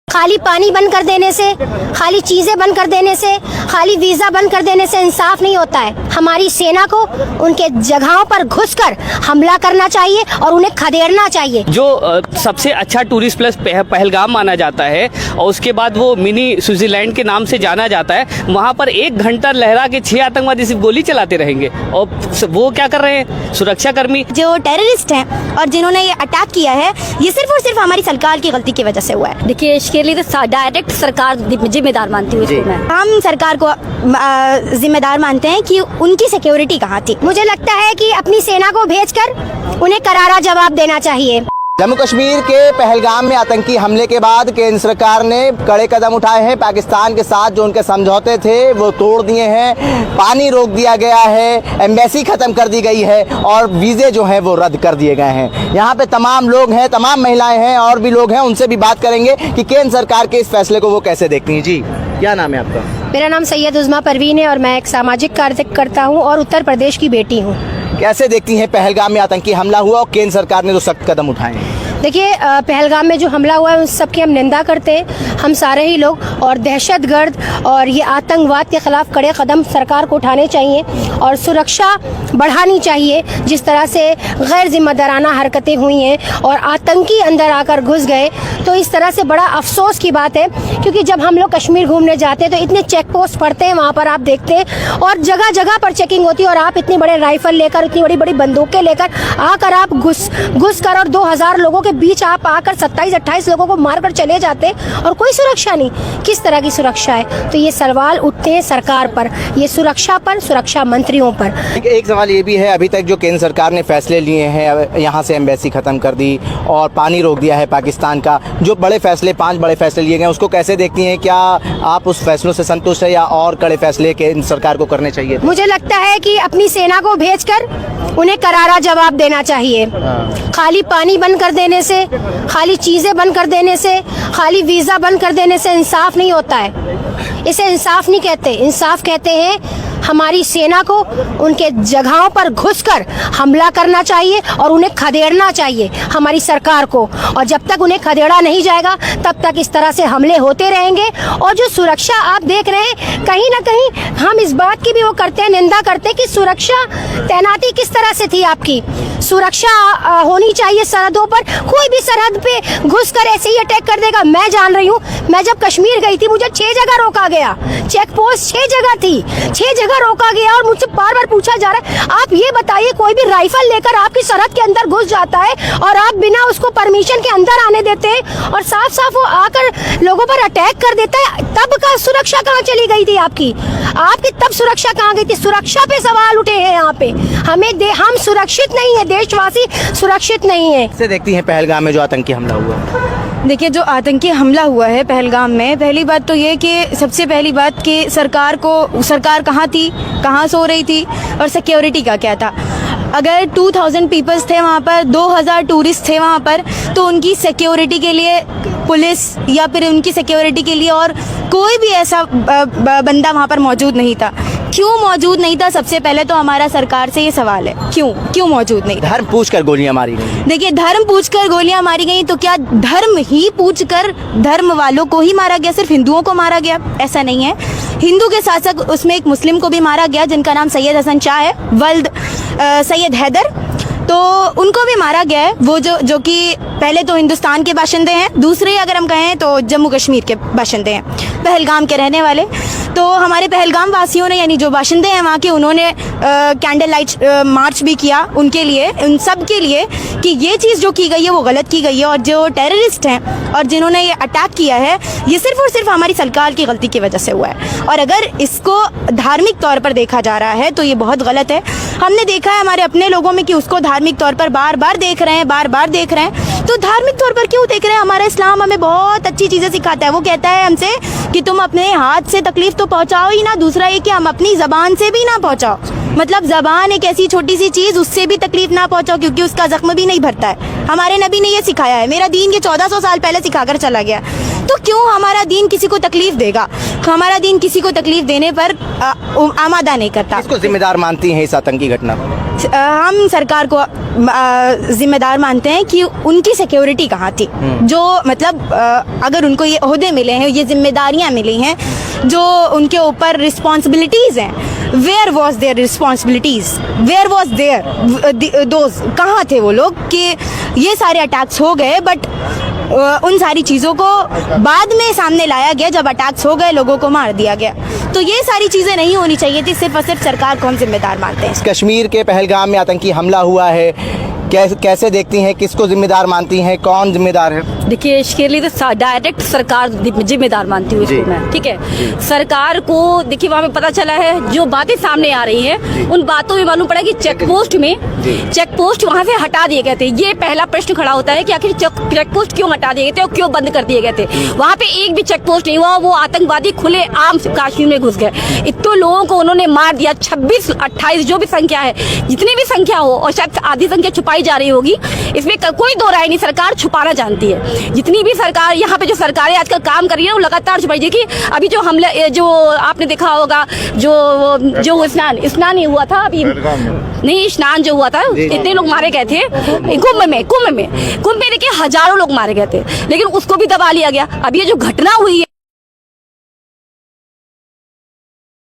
खाली पानी बंद कर देने से, खाली चीजें बंद कर देने से, खाली वीजा बंद कर देने से इंसाफ नहीं होता है। हमारी सेना को उनके जगहों पर घुसकर हमला करना चाहिए और उन्हें खदेड़ना चाहिए। जो सबसे अच्छा टूरिस्ट प्लेस पहलगाम माना जाता है और उसके बाद वो मिनी स्विट्जरलैंड के नाम से जाना जाता है, वहाँ पर 1 घंटा लहरा के 6 आतंकवादी सिर्फ गोली चलाते रहेंगे। और वो क्या कर रहे हैं, सुरक्षाकर्मी जो टेररिस्ट हैं और जिन्होंने ये अटैक किया है, ये सिर्फ और सिर्फ हमारी सरकार की गलती की वजह से हुआ है। देखिए, इसके लिए तो डायरेक्ट सरकार जिम्मेदार मानती हूँ मैं। हम सरकार को जिम्मेदार मानते हैं कि उनकी सिक्योरिटी कहाँ थी। मुझे लगता है कि अपनी सेना को भेजकर उन्हें करारा जवाब देना चाहिए। जम्मू कश्मीर के पहलगाम में आतंकी हमले के बाद केंद्र सरकार ने कड़े कदम उठाए हैं। पाकिस्तान के साथ जो उनके समझौते थे वो तोड़ दिए हैं, पानी रोक दिया गया है, एम्बेसी ख़त्म कर दी गई है और वीज़े जो हैं वो रद्द कर दिए गए हैं। यहाँ पे तमाम लोग हैं, तमाम महिलाएं हैं और भी लोग हैं, उनसे भी बात करेंगे कि केंद्र सरकार के इस फैसले को वो कैसे देखती हैं। जी, क्या नाम है आपका? मेरा नाम सैयद उज़्मा परवीन है और मैं एक सामाजिक कार्यकर्ता हूँ और उत्तर प्रदेश की बेटी हूँ। कैसे देखती हैं पहलगाम में आतंकी हमला हुआ और केंद्र सरकार ने जो सख्त कदम उठाए हैं? देखिए, पहलगाम में जो हमला हुआ है उस सब की हम निंदा करते हैं, हम सारे ही लोग। और दहशतगर्द और ये आतंकवाद के खिलाफ कड़े कदम सरकार को उठाने चाहिए और सुरक्षा बढ़ानी चाहिए। जिस तरह से गैर जिम्मेदाराना हरकतें हुई हैं और आतंकी अंदर आकर घुस गए, तो इस तरह से बड़ा अफसोस की बात है। क्योंकि जब हम लोग कश्मीर घूमने जाते हैं तो इतने चेक पोस्ट पड़ते हैं, वहाँ पर आप देखते हैं और जगह जगह पर चेकिंग होती है और आप इतने बड़े राइफल लेकर, इतनी बड़ी बड़ी बंदूकें लेकर आकर आप घुस कर और 2000 लोगों के बीच आप आकर 27-28 लोगों को मारकर चले जाते हैं और कोई सुरक्षा नहीं। किस तरह की सुरक्षा है? तो ये सवाल उठते हैं सरकार पर, ये सुरक्षा पर, सुरक्षा मंत्रियों पर। एक सवाल ये भी है, अभी तक जो केंद्र सरकार ने फैसले लिए हैं, यहाँ से एम्बेसी ख़त्म कर दी और पानी रोक दिया है पाकिस्तान का, जो बड़े फैसले 5 बड़े फैसले लिए गए, उसको कैसे देखती हैं? क्या आप उस फैसलों से संतुष्ट है या और कड़े फैसले केंद्र सरकार को करने चाहिए? मुझे लगता है कि अपनी सेना को भेजकर उन्हें करारा जवाब देना चाहिए। खाली पानी बंद कर देने से, खाली चीजें बंद कर देने से, खाली वीजा बंद कर देने से इंसाफ नहीं होता है। इसे इंसाफ नहीं कहते, इंसाफ कहते हैं हमारी सेना को उनके जगहों पर घुसकर हमला करना चाहिए और उन्हें खदेड़ना चाहिए, हमारी सरकार को। और जब तक उन्हें खदेड़ा नहीं जाएगा तब तक इस तरह से हमले होते रहेंगे। और जो सुरक्षा आप देख रहे हैं, कहीं ना कहीं हम इस बात की भी वो करते हैं, निंदा करते हैं कि सुरक्षा तैनाती किस तरह से थी आपकी। सुरक्षा होनी चाहिए सरहदों पर। कोई भी सरहद पे घुसकर ऐसे ही अटैक कर देगा। मैं जान रही हूँ, मैं जब कश्मीर गई थी मुझे 6 जगह रोका गया, चेक पोस्ट 6 जगह थी, 6 जगह रोका गया और मुझसे बार बार पूछा जा रहा है, आप ये बताइए कोई भी राइफल लेकर आपकी सरहद के अंदर घुस जाता है और आप बिना उसको परमिशन के अंदर आने देते हैं और साफ साफ वो आकर लोगों पर अटैक कर देता है, तब का सुरक्षा कहाँ चली गई थी आपकी तब सुरक्षा कहाँ गई थी? सुरक्षा पे सवाल उठे हैं यहाँ पे। हम सुरक्षित नहीं है, देशवासी सुरक्षित नहीं है। कैसे देखती हैं पहलगाम में जो आतंकी हमला हुआ? देखिए, जो आतंकी हमला हुआ है पहलगाम में, पहली बात तो ये कि सबसे पहली बात कि सरकार कहाँ थी, कहाँ सो रही थी और सिक्योरिटी का क्या था। अगर 2000 पीपल्स थे वहाँ पर, 2000 टूरिस्ट थे वहाँ पर, तो उनकी सिक्योरिटी के लिए पुलिस या फिर उनकी सिक्योरिटी के लिए और कोई भी ऐसा बंदा वहाँ पर मौजूद नहीं था। क्यों मौजूद नहीं था? सबसे पहले तो हमारा सरकार से ये सवाल है, क्यों मौजूद नहीं? धर्म पूछकर गोलियां मारी गई। देखिए, धर्म पूछकर गोलियां मारी गई, तो क्या धर्म ही पूछकर धर्म वालों को ही मारा गया, सिर्फ हिंदुओं को मारा गया? ऐसा नहीं है। हिंदू के साथ साथ उसमें एक मुस्लिम को भी मारा गया जिनका नाम सैयद हसन शाह है, वल्द सैयद हैदर, तो उनको भी मारा गया है। वो जो कि पहले तो हिंदुस्तान के बाशिंदे हैं, दूसरे अगर हम कहें तो जम्मू कश्मीर के बाशिंदे हैं, पहलगाम के रहने वाले। तो हमारे पहलगाम वासियों ने, यानी जो बाशिंदे हैं वहाँ के, उन्होंने कैंडल लाइट मार्च भी किया उनके लिए, उन सब के लिए, कि ये चीज़ जो की गई है वो गलत की गई है और जो टेररिस्ट हैं और जिन्होंने ये अटैक किया है, ये सिर्फ और सिर्फ हमारी सरकार की गलती की वजह से हुआ है। और अगर इसको धार्मिक तौर पर देखा जा रहा है तो ये बहुत गलत है। हमने देखा है हमारे अपने लोगों में कि उसको धार्मिक तौर पर बार बार देख रहे हैं। तो धार्मिक तौर पर क्यों देख रहे हैं? हमारा इस्लाम हमें बहुत अच्छी चीज़ें सिखाता है। वो कहता है हमसे कि तुम अपने हाथ से तकलीफ तो पहुंचाओ ही ना, दूसरा ये कि हम अपनी ज़बान से भी ना पहुंचाओ। मतलब ज़बान एक ऐसी छोटी सी चीज़, उससे भी तकलीफ ना पहुंचाओ क्योंकि उसका जख्म भी नहीं भरता है। हमारे नबी ने ये सिखाया है, मेरा दीन ये 1400 साल पहले सिखाकर चला गया। तो क्यों हमारा दीन किसी को तकलीफ देगा? हमारा दीन किसी को तकलीफ देने पर आमादा नहीं करता। किसको जिम्मेदार मानती हैं इस आतंकी घटना पर? हम सरकार को जिम्मेदार मानते हैं कि उनकी सिक्योरिटी कहाँ थी, जो मतलब अगर उनको ये ओहदे मिले हैं, ये जिम्मेदारियां मिली हैं, जो उनके ऊपर रिस्पॉन्सिबिलिटीज़ हैं, where was their responsibilities, where was there those, कहाँ थे वो लोग कि ये सारे अटैक्स हो गए, बट उन सारी चीज़ों को बाद में सामने लाया गया जब अटैक्स हो गए, लोगों को मार दिया गया। तो ये सारी चीज़ें नहीं होनी चाहिए थी, सिर्फ और सिर्फ सरकार को हम जिम्मेदार मानते हैं। कश्मीर के पहलगाम में आतंकी हमला हुआ है, कैसे देखती हैं, किसको जिम्मेदार मानती हैं, कौन जिम्मेदार है? देखिए इसके लिए तो डायरेक्ट सरकार जिम्मेदार मानती हूँ इसको मैं, ठीक है। सरकार को देखिए वहाँ पे पता चला है जो बातें सामने आ रही हैं, उन बातों में मालूम पड़ा कि चेक पोस्ट वहाँ से हटा दिए गए थे। ये पहला प्रश्न खड़ा होता है कि आखिर चेक पोस्ट क्यों हटा दिए गए थे और क्यों बंद कर दिए गए थे। वहाँ पे एक भी चेक पोस्ट नहीं हुआ, वो आतंकवादी खुले आम कश्मीर में घुस गए। इतने लोगों को उन्होंने मार दिया, 26-28 जो भी संख्या है, जितनी भी संख्या हो, और शायद आधी संख्या छुपाई जा रही होगी, इसमें कोई दो राय नहीं, सरकार छुपाना जानती है। जितनी भी सरकार यहाँ पे जो सरकारें आजकल काम कर रही है वो लगातार छुपाई। देखिए अभी जो हमले, जो आपने देखा होगा, जो स्नान नहीं हुआ था अभी, नहीं स्नान जो हुआ था, इतने लोग मारे गए थे कुंभ में देखिए हजारों लोग मारे गए थे, लेकिन उसको भी दबा लिया गया। अब ये जो घटना हुई है